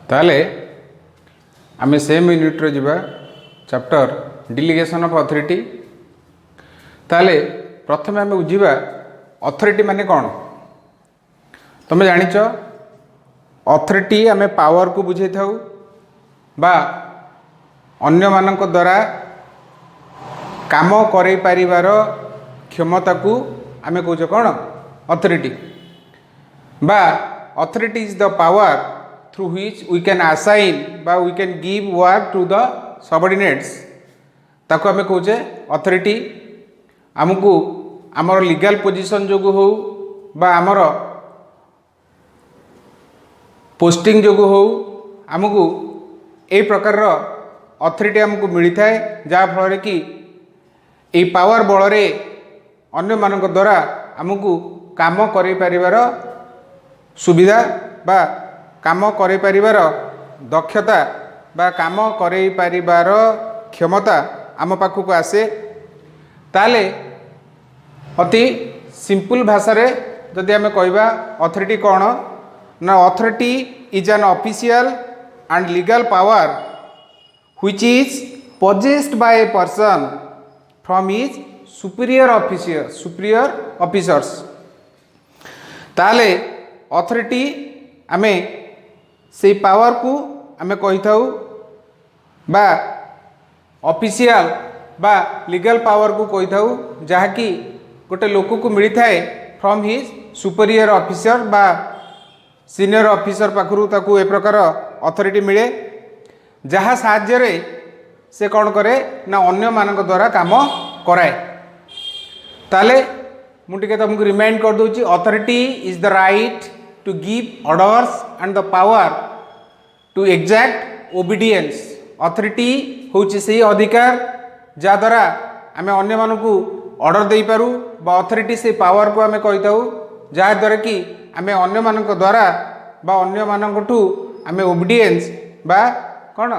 ताले आमे same unit रे जिबा चैप्टर डिलीगेशन ऑफ अथॉरिटी। ताले प्रथमे आमे बुझिबा अथॉरिटी माने कौन। तुम जानिच अथॉरिटी आमे पावर को बुझे थाउ बा अन्य मानक द्वारा काम करे परिवार क्षमता को आमे कहूँ कौन अथॉरिटी बा authority is the power through which we can assign बा we can give work to the subordinates ताको आमे कहूँ अथॉरिटी। आमको आमर लीगल पोजीशन जो हो बा आमर पोस्टिंग जो हो आमको ए प्रकार अथॉरिटी आमको मिलता है जहाँ फल कि ये पावर बल रे अन्य मानक द्वारा आमको काम करे परिवार सुविधा बा काम करे परिवार दक्षता बा काम करे परिवार क्षमता आम पाखक आसे। ताले अति सिंपल भाषा रे जदि आमे कहबा अथॉरिटी कौन ना authority is an official and legal power which is possessed by a person from his superior officers। ताले अथॉरिटी आमे से पावर को आमे कही थाउ बा ऑफिशियल बा लीगल पावर को कही थाउ जहाँकि गोटे लोक को मिलता है फ्रॉम हिज सुपीरियर ऑफिसर बा सीनियर ऑफिसर पाखु ताकू ए प्रकार अथॉरिटी मिले जहाँ साहाय्य से कौन करे ना अन्य मानक द्वारा काम कराए। ताले मुझे तुमको रिमाइंड कर दूची authority is the right to give orders and the power to exact obedience. Authority होची से अधिकार जहाँद्वारा आम अन्य मानक ऑर्डर दे पारू बा अथॉरिटी से पावर को आम कही था जहाँद्वारा कि आम अन्य मानक द्वारा बा अन्य मानक आम ओबीडियंस बा कौन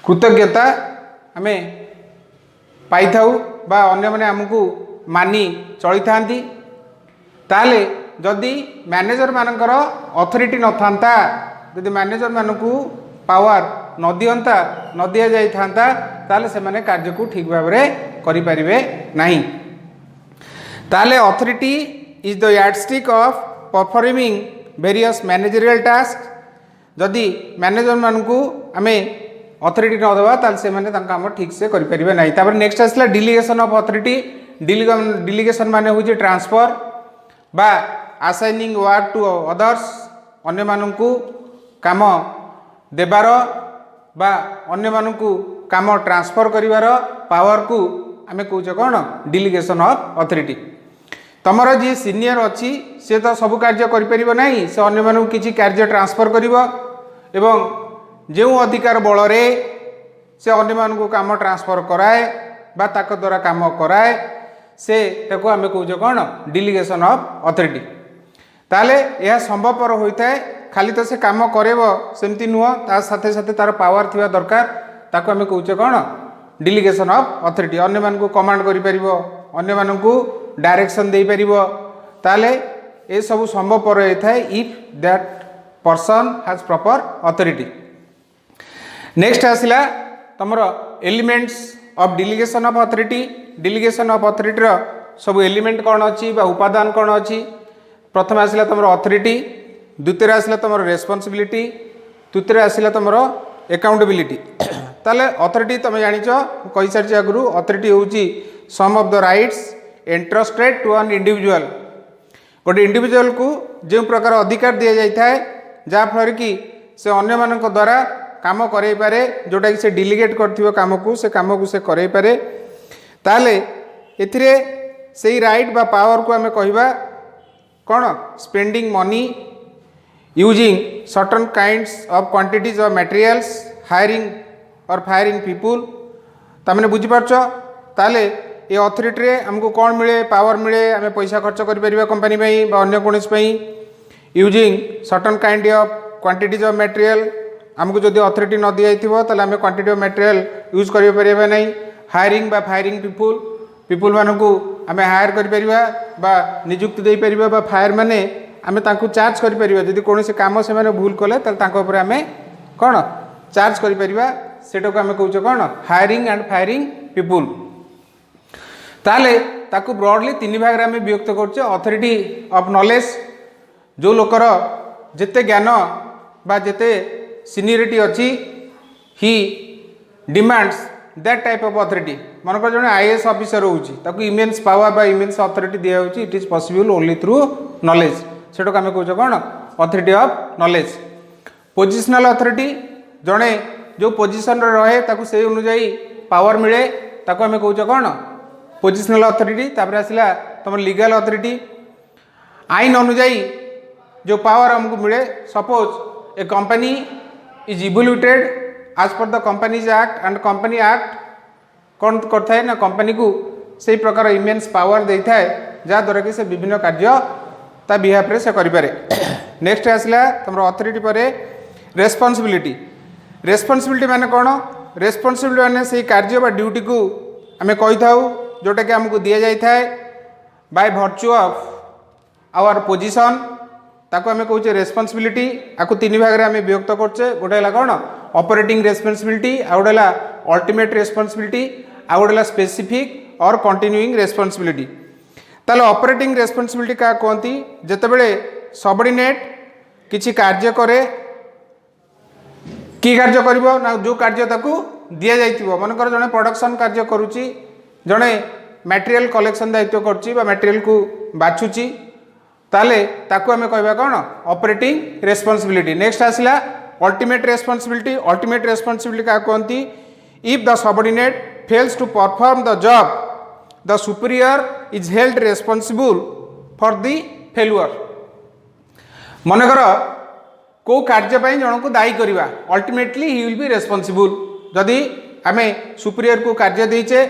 कृतज्ञता आम पाई थाउ बा अन्य माने आमको मानी चली था। ताले जदि मैनेजर मानकर अथॉरिटी न था जदि मैनेजर मानकू पावर न दियंता न दिया जाई थांता ताले से माने कार्य को ठीक भाव में करि परिबे नहीं। ताले authority is the yardstick of performing various managerial task. जदि मैनेजर मानकू आमे अथॉरिटी न देवा ताले से माने तांका हम ठीक से करि परिबे नहीं। तापर नेक्स्ट आसला डिलीगेशन ऑफ अथॉरिटी। डिलीगेशन माने होची ट्रांसफर बा असाइनिंग वर्क टू अदर्स अन्य मानकू काम देबार बा अन्य मानकू काम ट्रांसफर करिवार पावर को आमे कहूँ कौन डिलीगेशन ऑफ अथॉरिटी। तमर जी सीनियर अच्छी से तो सब कार्य करिपरिबो नहीं से अन्य मानकू किछि कार्य ट्रांसफर करिवो एवं जो अधिकार बल रे से अन्य मानकू काम ट्रांसफर कराए बा ताक द्वारा काम कराए से ताको आमे कहूँ कौन डिलीगेशन ऑफ अथॉरिटी। ताले यह संभवपर होता है खाली तो से काम करेब सेमती नुह ता साथे साथे तार पावर थिबा दरकार ताको आमे कहूँ कौन डिलीगेशन ऑफ अथॉरिटी। अन्य मानकू कमांड करि परिबो अन्य मानकू डायरेक्शन दे परिबो ताले ए सब संभवपर होता है if that person has proper authority. Next आसला तमर elements of delegation of authority. Delegation of authority रो सब एलिमेंट कौन अच्छी बा उपादान कौन अच्छी। प्रथम आसला तुम अथॉरिटी, द्वितीय आसला तुम रेस्पॉन्सिबिलिटी, तृतीय आसला तुम अकाउंटेबिलिटी। ताले अथॉरिटी तुम जानिच कही सारी आगु अथॉरिटी होची sum of the rights entrusted to an individual. गोटे इंडिविजुअल को जो प्रकार अधिकार दि जाता है जहाँफल कि से अन्य मानक द्वारा काम करे पारे जोटा कि से डिलीगेट करथिबो काम को से करे पारे। ताले एथिरे सेही राइट बा पावर को आमे कहिबा कौन spending money using certain kinds of quantities of materials hiring और फायरिंग पीपुल। तमने बुझी पारछ। ताले ये अथॉरिटी रे हमको कौन मिले पावर मिले आमे पैसा खर्च करि परिबा कंपनी पई बा अन्य कोनस पई using certain kind of quantities of material हमको जदि अथॉरिटी न दिया थिबो ताले आमे क्वांटिटी ऑफ मटेरियल यूज करि परिबा नहीं। हायरिंग बा फायरिंग पीपुल मानकू आमे हायर करि परिबा बा नियुक्ति दे परिबा बा फायर माने आमे तांकु चार्ज करि परिबा जदि कोनोसी काम से माने भूल कले त तांको ऊपर आमे कोन चार्ज करि परिबा सेटा को आमे कहउछ कोन हायरिंग एंड फायरिंग पीपुल ताले ताकू ब्रॉडली तीन भाग रे आमे विभक्त करछे अथॉरिटी ऑफ नॉलेज जो लोकर जेते ज्ञान बा जेते सीनियरिटी अछि he demands that type of authority मनकर जने आईएएस ऑफिसर होउची ताकू इमेंस पावर बा इमेंस अथॉरिटी दिया होउची it is possible only through knowledge सेटा को आमे कहउछ कोन authority of knowledge positional authority जने जो पोजिशन रे रहे ताकू से अनुसार पावर मिले ताकू आमे कहउछ कोन पोजिशनल अथॉरिटी तापर आसिला तुम लीगल अथॉरिटी आईन अनुसार जो पावर हमको मिले suppose a company is evaluated as per the companies act and company act कौन करता है ना कंपनी को से प्रकार इमेंस पावर देता है जहाँद्वारा कि से विभिन्न कार्य ता बिहाफ रे से करें नेक्स्ट आसला तुम अथॉरिटी पर रेस्पॉन्सिबिलिटी रेस्पॉन्सिबिलिटी माने कौन रेस्पॉन्सिबिलिटी माने से कार्य बा ड्यूटी को आम कही था जोटा कि आमको दि जाए by virtue of our position ताको आमे कहूचे रेस्पॉन्सिबिलिटी आकु तीन भाग रे आमे विभक्त करछे गोटे हला कोन ऑपरेटिंग रेस्पॉन्सिबिलिटी आ गोटे हला अल्टीमेट रेस्पॉन्सिबिलिटी आ गोटे हला स्पेसिफिक और कंटिन्यूइंग रेस्पॉन्सिबिलिटी ताले ऑपरेटिंग रेस्पॉन्सिबिलिटी का कहती जते बेले सबऑर्डिनेट किछि कार्य करे की कार्य करिवो ना जो कार्य ताकू दिया जाइतिबो मनकर जने प्रोडक्शन कार्य करूची जने मटेरियल कलेक्शन दायित्व करची बा मटेरियल को बाछुची ताले ताकू आमे कहबा कोन ऑपरेटिंग रेस्पॉन्सिबिलिटी नेक्स्ट आसला अल्टीमेट रेस्पॉन्सिबिलिटी का कहती if the subordinate fails to perform the job the superior is held responsible for the failure मनकर को कार्य पई जन को दायी करवा ultimately he will be responsible जदि आमे सुपीरियर को कार्य देचे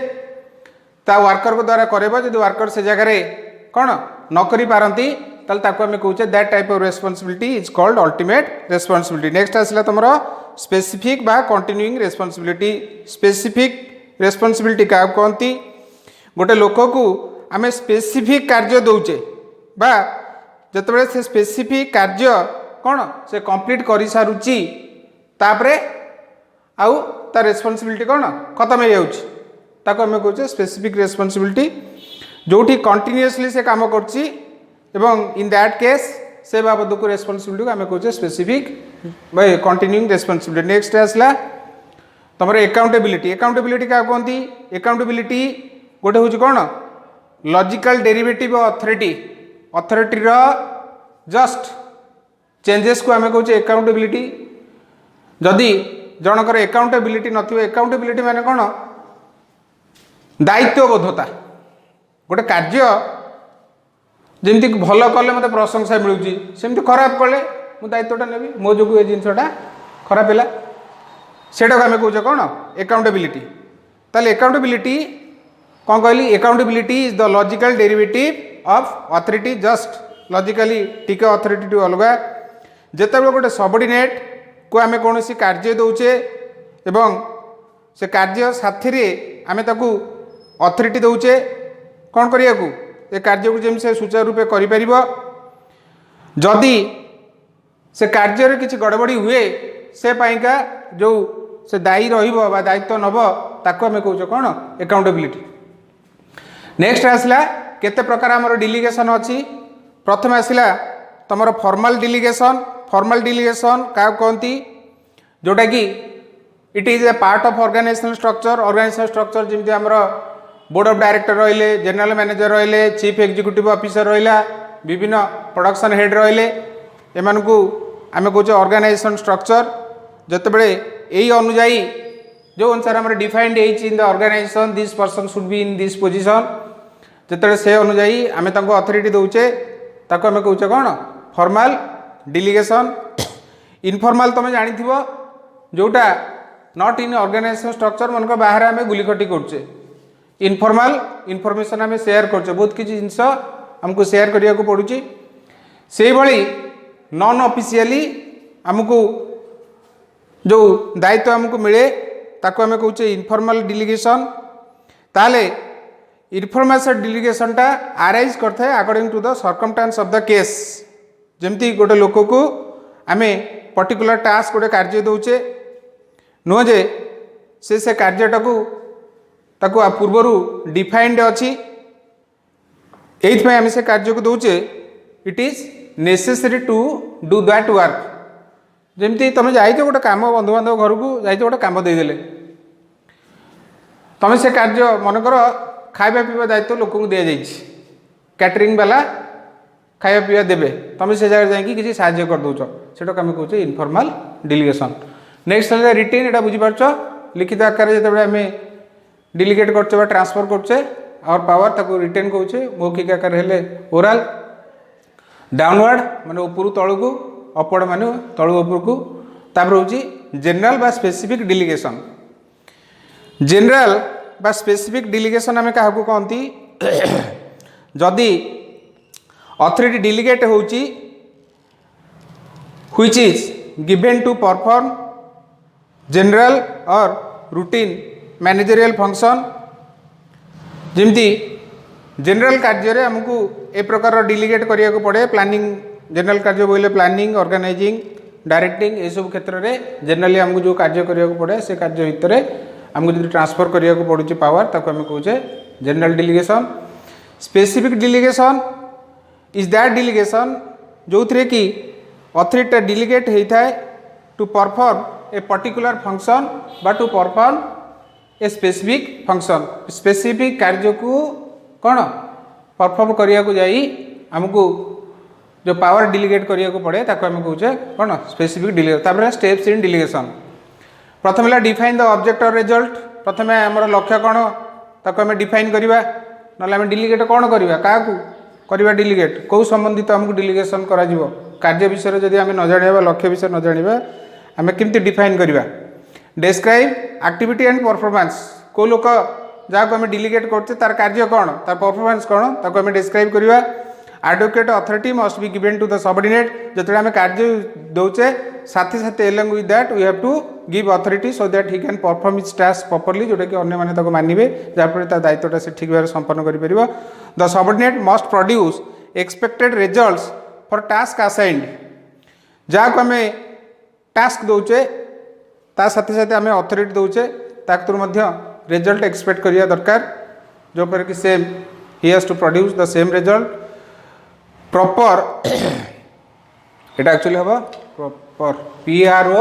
ता वर्कर को द्वारा करेबो जदि वर्कर से जगह रे कोन न करि पारंती तल ताको हमें कहूचे that type of responsibility is called ultimate responsibility next आसला तुमरो स्पेसिफिक बा कंटिन्यूइंग रेस्पॉन्सिबिलिटी स्पेसिफिक रेस्पॉन्सिबिलिटी का कहती गोटे लोक को आमे स्पेसिफिक कार्य दउचे बा जतबे से स्पेसिफिक कार्य कोन से कंप्लीट करि सारुची तापरे आउ ता रेस्पॉन्सिबिलिटी कोन खत्म हो जाउची ताको हमें कहूचे स्पेसिफिक रेस्पॉन्सिबिलिटी जोठी कंटिन्यूअसली से काम करची एवं इन दैट केस से बाबद को रेस्पॉन्सिबिलिटी को आमे कहूचे स्पेसिफिक बाय कंटिन्यूइंग रेस्पॉन्सिबिलिटी नेक्स्ट आसला तुम अकाउंटेबिलिटी क्या कहती अकाउंटेबिलिटी गोटे हूँ कौन logical derivative authority just changes को आमे कहूचे अकाउंटेबिलिटी जदि जनकर अकाउंटेबिलिटी नथिबो अकाउंटेबिलिटी माने कौन दायित्वबोधता गोटे कार्य जमती भल कले मत प्रशंसा मिलूँ सेमती खराब कले मु दायित्वटा नेबी मो जो ये जिनसटा खराब है सेटा को आम कहे कौन अकाउंटेबिलिटी ताले अकाउंटेबिलिटी कौन कहली accountability is the logical derivative of authority just logically टिके अथॉरिटी टू अलग जिते गोटे सबऑर्डिनेट को आम कौन कार्य दौचे एवं से कार्य साथी आम ताकू अथॉरिटी दौचे कौन करिया को ए कार्य को जमी से सुचारू रूपे करि जदि से कार्य किसी गड़बड़ी हुए से पाइका जो से दायी रहिबो बा दायित्व नब ताको आमे कहूँ कौन अकाउंटेबिलिटी नेक्स्ट आसला केते प्रकार आमर डेलीगेशन अच्छी प्रथम आसला तुम फॉर्मल डेलीगेशन क्या कहती जोटा कि it is a part of organizational structure जमी आमर बोर्ड ऑफ डायरेक्टर रहिले जनरल मैनेजर रहिले चीफ एग्जीक्यूटिव ऑफिसर रहिला विभिन्न प्रोडक्शन हेड रहिले एमान को आमे कहूँ ऑर्गेनाइजेशन स्ट्रक्चर जते बड़े यही अनुजाई जो अनुसार आम defined in the organization this person should be in this position जिते से अनुजाई आम अथॉरिटी दौचे ताको आमे कहूँ कौन फॉर्मल डेलीगेशन इनफॉर्मल तुम जानी जोटा नॉट इन ऑर्गेनाइजेशन स्ट्रक्चर मन बाहर आम गुलिखटी करुचे इनफॉर्मल इनफॉरमेशन आम शेयर करछे बहुत किसी जिनस हमको शेयर करिया को पड़ुची से भली नॉन ऑफिशियली हमको जो दायित्व हमको मिले ताको आम कहूचे इनफॉर्मल डेलीगेशन ताले इनफॉर्मेशन डेलीगेशन टा अराइज करथे according to the circumstance of the case जमती गोटे लोक को आम पर्टिकुलर टास्क गोटे कार्य दौचे नुह जे से कार्यटा को ताकू पूर्वर डिफाइंड अच्छी ये से कार्य को दौचे it is necessary to do that work जमती तुम जाइए गोटे कम बंधुबांधव घर को जाइए गोटे कम देदेले तुम से कार्य मनकर खाଇବା पीवा दायित्व लोक को दि जाइए कैटरिंग वाला खाଇବା पीवा देवे तुम से जगह जाकि किसी साहाय्य कर दौच से आम कहे इनफॉर्मल डेलीगेशन नेक्स्ट है रिटेन यहाँ बुझीपार लिखित आकार जो आम डेलीगेट कर ट्रांसफर करचे और पावर ताको रिटेन कौचे मौखिक आकार हेले ओराल डाउनवर्ड माने ऊपर तल को अपवर्ड माने तल ऊपर को तापर होची जनरल बा स्पेसिफिक डेलीगेशन जनरल बा स्पेसिफिक डेलीगेशन आम क्या कहती जदि अथॉरिटी डेलीगेट होची which is given to perform general और रूटीन मैनेजरियल फंक्शन जमती जनरल कार्य आमको ए प्रकार डेलीगेट करिया को पड़े प्लानिंग जनरल कार्य बोले प्लानिंग ऑर्गेनाइजिंग डायरेक्टिंग ये सब क्षेत्र में जनरली आमको जो कार्य करिया को पड़े से कार्य भितर आमको जो ट्रांसफर करिया को पड़ुची पावर ताको आम कहे general delegation specific delegation is that delegation जो थे कि अथॉरिटी डेलीगेट होता है to perform a particular function बा to perform a specific function specific कार्य को कौन परफॉर्म करिया को जाई आमको जो पावर डेलीगेट करिया को पड़े ताको आम कहे कौन स्पेसिफिक डेलीगेशन तापर स्टेप्स इन डेलीगेशन प्रथम है डिफाइन द ऑब्जेक्ट और रिजल्ट प्रथम आमर लक्ष्य कौन ताको आम डिफाइन करवा ना आम डेलीगेट कौन करवा क्या करवा डेलीगेट कौ संबंधित आमको डेलीगेशन करा कार्य विषय जब आम न जाना लक्ष्य विषय न जाना आम केमती डिफाइन करवा डेस्क्राइब एक्टिविटी एंड परफॉर्मेंस को लोक जहाँ आम डेलीगेट करते तार कार्य कौन तार परफॉर्मेंस कौन ताको आम डिस्क्राइब करवा adequate authority must be given to the subordinate जो आम कार्य दौचे साथी साथ along with that we have to give authority so that he can perform its task properly जोटा कि अन्य माने ताको मानिबे जहाँफल दायित्वटा से ठीक भाव संपन्न कर the subordinate must produce expected results for task assigned जहाँ को आम टास्क दौचे ता साथे साथे आम अथॉरिटी दौचे ताकतुर रिजल्ट एक्सपेक्ट करिया दरकार जो पर कि same he has to produce the same result proper एटा एक्चुअली हम proper PRO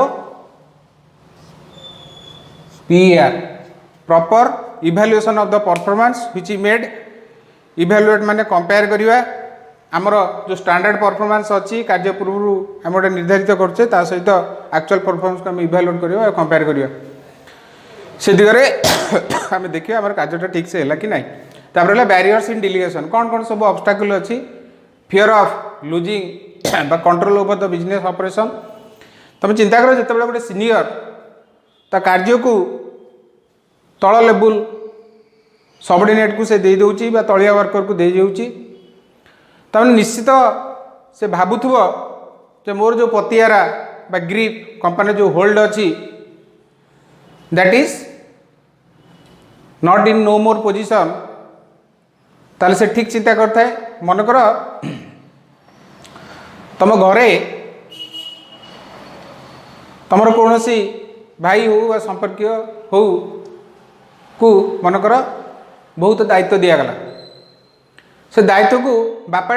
proper evaluation of the performance which is made evaluate माने कंपेयर करिवा आमर जो स्टैंडर्ड परफॉर्मेंस अच्छी कार्य पूर्व आम गोटे निर्धारित करचे ता सहित एक्चुअल परफॉर्मेंस को आम इवैल्यूएट करिवा कंपेयर करिवा से दिगरे आम देखिए आम कार्यटा ठीक से है कि नहीं तापर बैरियर्स इन डेलीगेशन कौन कौन सब ऑब्स्टेकल अच्छी fear of losing control over the business operation तुम चिंता कर जो गोटे सीनियर ता कार्य को तल लेवल सबऑर्डिनेट को से दे दउची बा तलिया वर्कर को दे दउची तब निश्चित से भावुव जे मोर जो पतियारा बा ग्रीप कंपनी जो होल्ड अच्छी that is not in no more position ताले से ठीक चिंता करता है मनकर तुम घरे तुमर कौन सी भाई हो संपर्कीय हो को मनकर बहुत दायित्व दिगला से दायित्व को बापा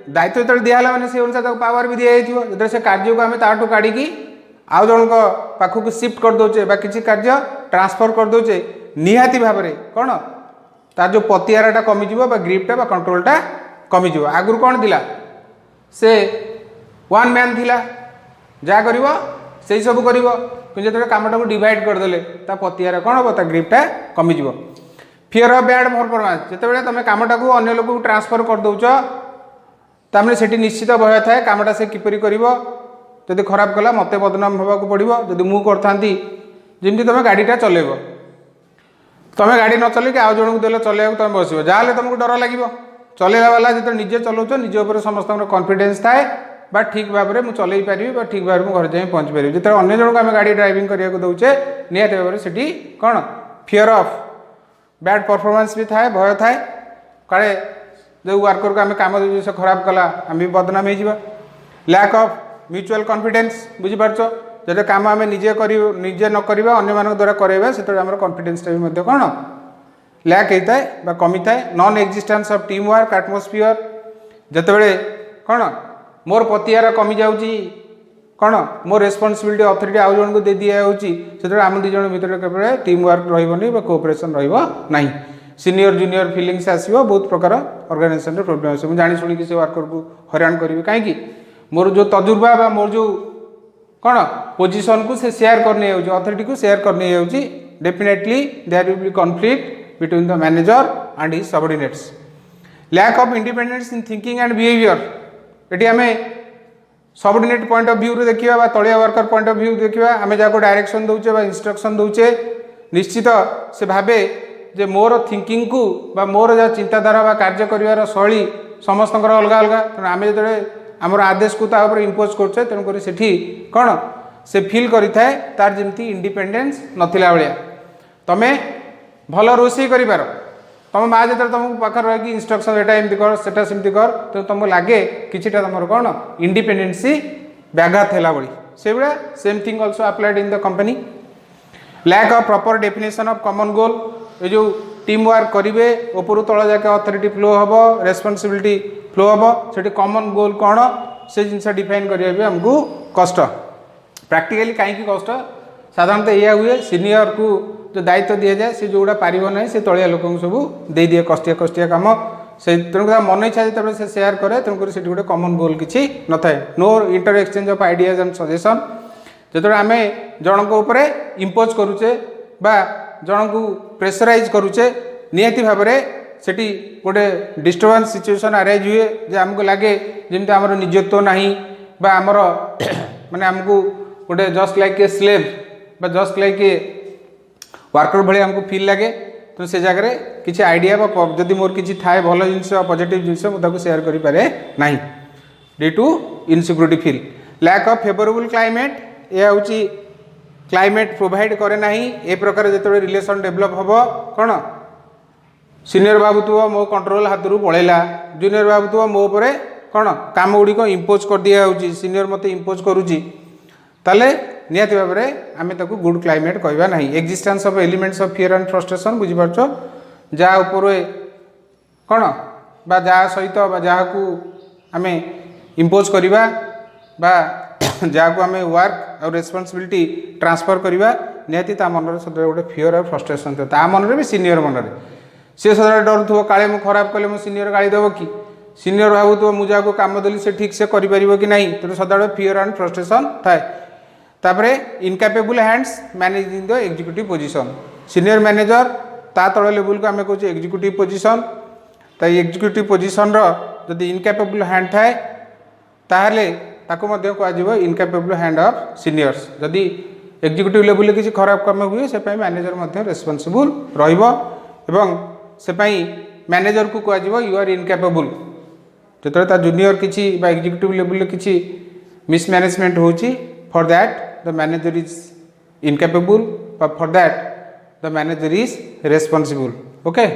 दायित्व जो दिहला मैंने से अनुसार पावर भी दिखाई जो से कार्य को आम ताठू काढ़ी आउ जन पाखक शिफ्ट कर दौचे किसी कार्य ट्रांसफर कर दौचे निहाती भाव में कौन तार जो पतियाराटा कमिज ग्रीपटा कंट्रोलटा कमिज आगुरी कौन थिला से वन मैन थिला जहाँ कर से सब कर जो कामटा को डिवाइड करदे ता पतियारा कौन हम ता ग्रीपटा कमिज फियर ऑफ बैड परफॉर्मेंस जिते तुम कामटा को अन्य लोक ट्रांसफर कर दौच तमें से निश्चित भय थाए कामटा से किपरि कर जदि खराब कला मत बदनाम होगा पड़ो जदि मुझे करती जमी तुम गाड़ीटा चलेब तुम गाड़ी न चल आउ जन को देले चलैया तुम बस जहाँ तुमको डर लगे चलैला वाला जो निजे चलाऊच निज उपर समस्त कॉन्फिडेंस थाए बा ठीक भाव में मुझे चलई पारि ठीक भाव में घर जाए पहुँची पारि जो अन्य जन को आम गाड़ी ड्राइविंग करने दौचे निहत भाव में से कौन फियर ऑफ बैड परफॉर्मेंस भी थाए भय थाए काले जो वर्कर को आम कम दे से खराब कला आम भी बदनाम हो लैक ऑफ म्यूचुअल कॉन्फिडेंस बुझिपारछ जब काम आम निजे निजे न करवा अन्य मान द्वारा कराइबा से कॉन्फिडेंस भी कौन लैक होता है कमी थाए non existence of team work atmosphere जितेबले कौन मोर पतियार कमी जाऊँगी कौन मोर रेस्पॉन्सिबिलिटी अथॉरिटी आउ जन को दे दिया से आम दी जन भर के टीम वर्क रही कोऑपरेशन रही सीनियर जूनियर फिलिंग्स आसो बहुत प्रकार ऑर्गेनाइजेशन प्रोब्लेम आस जानी शुणी से वर्कर को हैरान करेंगे कहीं मोर जो तजुर्बा बा मोर जो कौन पोजीशन को से शेयर करने अथॉरिटी को शेयर करने definitely there will be conflict between the manager and his subordinates lack of independence in thinking and behaviour ये आम सबऑर्डिनेट पॉइंट ऑफ व्यू रे देखिबा तलिया वर्कर पॉइंट ऑफ व्यू देखिबा आम जाको डायरेक्शन दउचे बा इंस्ट्रक्शन दउचे निश्चित से भाबे जे मोर थिंकिंग को बा मोर जा चिंताधारा बा कार्य करिवार शैली समस्त अलग अलग तेणु आम जो आमर आदेश को तापर इम्पोज करछे तेणुक से कौन से फील करि थाए तार जेमती इंडिपेंडेंस नथिला भलिया तमे भल रोषे करिपार तुम माँ जो तुम पाखे रही इंस्ट्रक्शन एटा एमती कर सेटा सेमती कर तो तुमको लगे किछिटा तुम कौन इंडिपेंडेंसी व्याघात है भाई से भाया same thing also applied in the company lack of proper definition of common goal ये जो टीम वर्क करेंगे ऊपर तल जाके अथॉरिटी फ्लो हम रेस्पॉन्सिबिलिटी फ्लो हम से कॉमन गोल कौन से जिनस डिफाइन करिया भी हमको कष्ट प्रैक्टिकली कहीं कष्ट साधारणतः यह हुए सीनियर को जो दायित्व दि जाए से जोड़ा पार ना से तलिया लोक सब दे दिए कष्टिया कष्टिया कम से तेणुक मन इच्छा जो से सेयार करे तेणुक से गोटे कॉमन गोल किसी न थाए no inter exchange of ideas and suggestion जो आम जनक उपर इम्पोज करुचे बा जन को प्रेसराइज करुचे निहाती भाव में सेठी गोटे डिस्टर्बेंस सिचुएशन अराइज हुए जे आमको लगे जमी आमर निजत्व ना बा आमर माने आमको गोटे जस्ट लाइक ए स्लेव बा जस्ट लाइक ए वर्कर भाई आमको फील लगे तो से जगह किसी आइडिया जदि मोर किसी थाए भल जिनस पॉजिटिव जिनस मुझे शेयर करें ना due to insecurity feel lack of favourable climate यह हूँ क्लाइमेट प्रोवाइड करे ना ए प्रकार जो रिलेशन डेभलप हम कौन सीनियर भावुव मो कंट्रोल हाथ रू पलैला जूनियर भावुव मो उपर कौन काम गुड़िक इम्पोज कर दिया सीनियर मत इम्पोज करुच्ची ताले निहाती भाव में आम ताको गुड क्लाइमेट कहवा ना existence of elements of fear and frustration बुझीपार जहाँ उपर कौन बा जहाँ सहित जहाँ को आम इम्पोज करवा बा जहाँ को आम वर्क और रेस्पॉन्सिबिलिटी ट्रांसफर करवा निहाती ता मन सदा गोटे फियर और फ्रस्ट्रेशन थी ता मन भी सीनियर मन सी सदा डर थो काले मुझे खराब कले मो सीनियर गाड़ी देव कि सीनियर भावुव मुझे को काम देली से ठीक से कर कि नहीं तेणु सदा फियर एंड फ्रस्ट्रेशन थाए तापरे incapable hands managing the executive position senior manager ता तल लेवल को आम कहे एग्जीक्यूटिव पोजीशन तो एग्जीक्यूटिव पोजीशन जदि इनकैपेबल हैंड थाए ताहले ताको मध्य कह इनकैपेबल हैंड ऑफ सीनियर्स जदि एग्जीक्यूटिव लेवल किसी खराब काम हुए से मैनेजर मध्य रेस्पॉन्सिबल रहिबो एवं से मैनेजर को कह यू आर इनकैपेबल जो जूनियर किसी एग्जीक्यूटिव लेवल किसी मिसमैनेजमेंट होची for that the manager is incapable but for that the manager is responsible okay